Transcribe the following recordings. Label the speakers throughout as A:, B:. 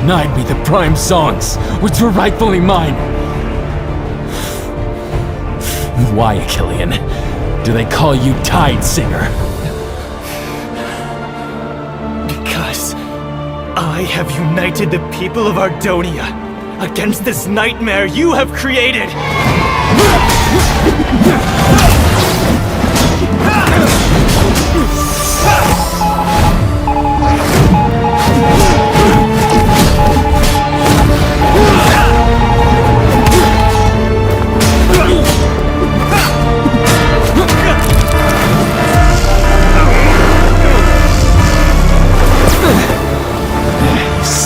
A: denied me the prime songs, which were rightfully mine. Why, Achillean, do they call you Tidesinger?
B: Because I have united the people of Ardonia against this nightmare you have created!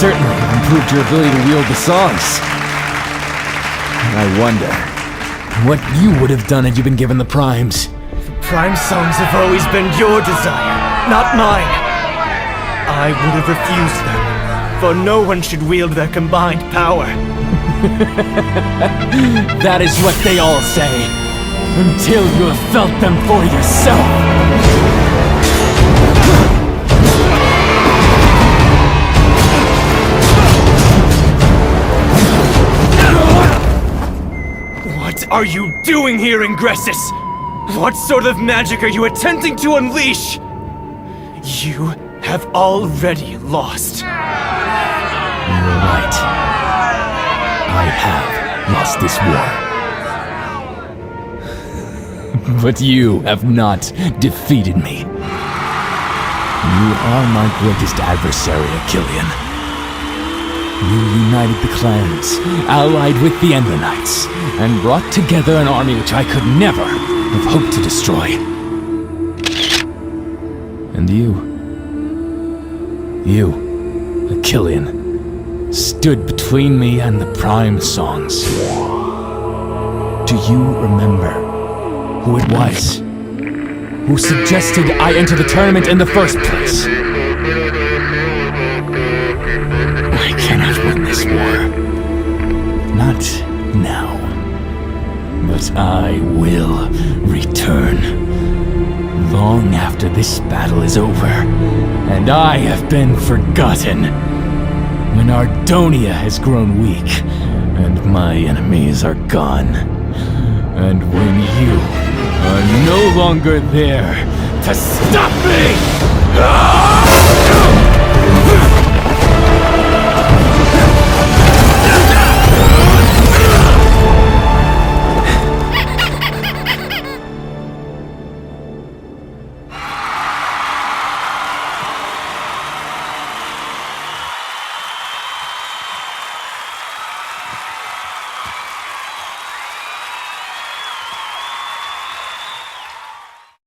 A: Certainly have improved your ability to wield the songs. I wonder what you would have done had you been given the primes.
B: The prime songs have always been your desire, not mine. I would have refused them, for no one should wield their combined power.
A: That is what they all say, until you have felt them for yourself.
B: What are you doing here, Ingressus? What sort of magic are you attempting to unleash? You have already lost.
A: You're right. I have lost this war. But you have not defeated me. You are my greatest adversary, Achillean. You united the clans, allied with the Ender Knights, and brought together an army which I could never have hoped to destroy. And you, Achillean, stood between me and the prime songs. Do you remember who it was who suggested I enter the tournament in the first place? I cannot win this war. Not now. But I will return. Long after this battle is over, and I have been forgotten. When Ardonia has grown weak, and my enemies are gone. And when you are no longer there to stop me!